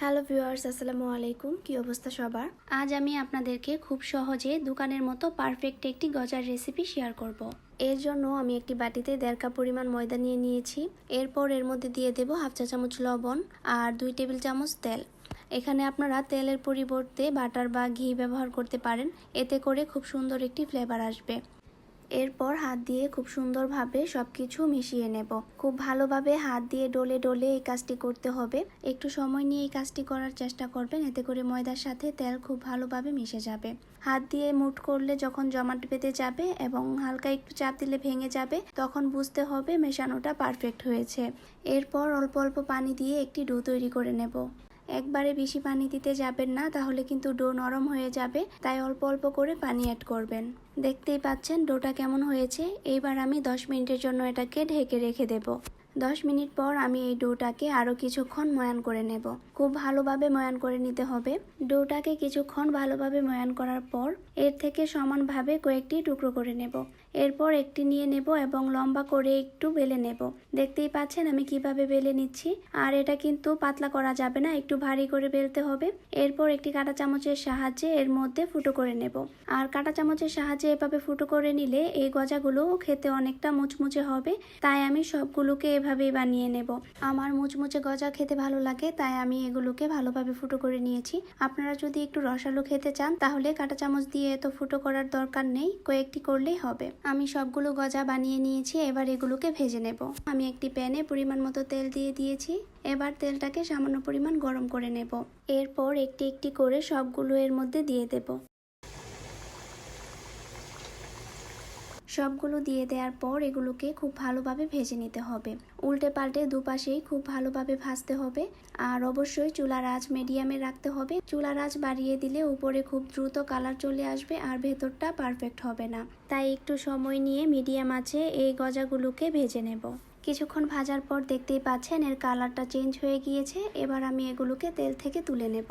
Hello viewers, আসসালামু আলাইকুম। কি অবস্থা সবার? আজ আমি আপনাদেরকে খুব সহজে দোকানের মতো পারফেক্ট একটি গজার রেসিপি শেয়ার করব। এর জন্য আমি একটি বাটিতে 1.5 কাপ পরিমাণ ময়দা নিয়ে নিয়েছি। এরপর এর মধ্যে দিয়ে দেব 1/2 চা চামচ লবণ আর 2 টেবিল চামচ তেল। এখানে আপনারা তেলের পরিবর্তে বাটার বা ঘি ব্যবহার করতে পারেন, এতে করে খুব সুন্দর একটি ফ্লেভার আসবে। এরপর হাত দিয়ে খুব সুন্দরভাবে সবকিছু মিশিয়ে নেব। খুব ভালোভাবে হাত দিয়ে ডলে ডলে এই কাজটি করতে হবে। একটু সময় নিয়ে এই কাজটি করার চেষ্টা করবেন, এতে করে ময়দার সাথে তেল খুব ভালোভাবে মিশে যাবে। হাত দিয়ে মুঠ করলে যখন জমাট বেঁধে যাবে এবং হালকা একটু চাপ দিলে ভেঙে যাবে, তখন বুঝতে হবে মেশানোটা পারফেক্ট হয়েছে। এরপর অল্প অল্প পানি দিয়ে একটি ডো তৈরি করে নেব। একবারে বেশি পানি দিতে যাবেন না, তাহলে কিন্তু ডো নরম হয়ে যাবে, তাই অল্প অল্প করে পানি অ্যাড করবেন। দেখতেই পাচ্ছেন ডোটা কেমন হয়েছে। এইবার আমি 10 মিনিটের জন্য এটাকে ঢেকে রেখে দেব। 10 মিনিট পর আমি এই ডোটাকে আরও কিছুক্ষণ ময়ান করে নেব। খুব ভালোভাবে ময়ান করে নিতে হবে। ডোটাকে কিছুক্ষণ ভালোভাবে ময়ান করার পর এর থেকে সমানভাবে কয়েকটি টুকরো করে নেব। এরপর একটি নিয়ে নেব এবং লম্বা করে একটু বেলে নেব। দেখতেই পাচ্ছেন আমি কিভাবে বেলে নিচ্ছি। আর এটা কিন্তু পাতলা করা যাবে না, একটু ভারী করে বেলতে হবে। এরপর একটি কাঁটা চামচের সাহায্যে এর মধ্যে ফুটো করে নেব। আর কাঁটা চামচের সাহায্যে এভাবে ফুটো করে নিলে এই গজাগুলো খেতে অনেকটা মুচমুচে হবে, তাই আমি সবগুলোকে এভাবেই বানিয়ে নেব। আমার মুচমুচে গজা খেতে ভালো লাগে, তাই আমি এগুলোকে ভালোভাবে ফুটো করে নিয়েছি। আপনারা যদি একটু রসালো খেতে চান, তাহলে কাঁটা চামচ দিয়ে এত ফুটো করার দরকার নেই, কয়েকটি করলেই হবে। আমি সবগুলো গজা বানিয়ে নিয়েছি, এবার এগুলোকে ভেজে নেব। আমি একটি প্যানে পরিমাণ মতো তেল দিয়ে দিয়েছি। এবার তেলটাকে সামান্য পরিমাণ গরম করে নেব। এরপর একটি একটি করে সবগুলো এর মধ্যে দিয়ে দেব। সবগুলো দিয়ে দেওয়ার পর এগুলোকে খুব ভালোভাবে ভেজে নিতে হবে। উল্টে পাল্টে দুপাশেই খুব ভালোভাবে ভাজতে হবে। আর অবশ্যই চুলার আঁচ মিডিয়ামে রাখতে হবে। চুলার আঁচ বাড়িয়ে দিলে উপরে খুব দ্রুত কালার চলে আসবে আর ভেতরটা পারফেক্ট হবে না, তাই একটু সময় নিয়ে মিডিয়াম আঁচে এই গজাগুলোকে ভেজে নেব। কিছুক্ষণ ভাজার পর দেখতেই পাচ্ছেন এর কালারটা চেঞ্জ হয়ে গিয়েছে। এবার আমি এগুলোকে তেল থেকে তুলে নেব।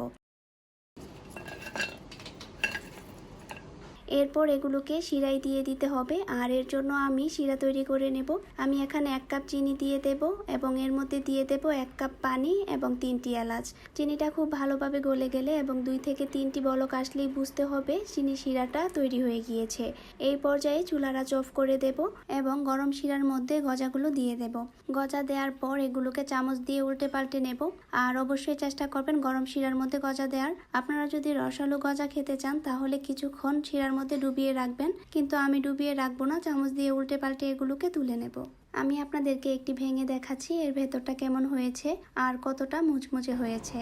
এরপর এগুলোকে শিরায় দিয়ে দিতে হবে, আর এর জন্য আমি শিরা তৈরি করে নেব। আমি এখানে 1 কাপ চিনি দিয়ে দেব এবং এর মধ্যে দিয়ে দেব 1 কাপ পানি এবং 3টি এলাচ। চিনিটা খুব ভালোভাবে গলে গেলে এবং 2 থেকে 3টি বলক আসলেই বুঝতে হবে চিনি শিরাটা তৈরি হয়ে গিয়েছে। এই পর্যায়ে চুলার আঁচ অফ করে দেব এবং গরম শিরার মধ্যে গজাগুলো দিয়ে দেব। গজা দেওয়ার পর এগুলোকে চামচ দিয়ে উল্টে পাল্টে নেব। আর অবশ্যই চেষ্টা করবেন গরম শিরার মধ্যে গজা দেওয়ার। আপনারা যদি রসালো গজা খেতে চান, তাহলে কিছুক্ষণ শিরার মধ্যে ডুবিয়ে রাখবেন, কিন্তু আমি ডুবিয়ে রাখবো না। চামচ দিয়ে উল্টে পাল্টে এগুলোকে তুলে নেব। আমি আপনাদেরকে একটি ভেঙে দেখাচ্ছি এর ভেতরটা কেমন হয়েছে আর কতটা মুচমুচে হয়েছে।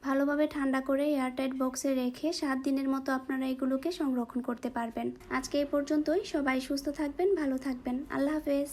ভালোভাবে ঠান্ডা করে এয়ারটাইট বক্সে রেখে 7 দিনের মতো আপনারা এগুলোকে সংরক্ষণ করতে পারবেন। আজকে এই পর্যন্তই। সবাই সুস্থ থাকবেন, ভালো থাকবেন। আল্লাহ হাফেজ।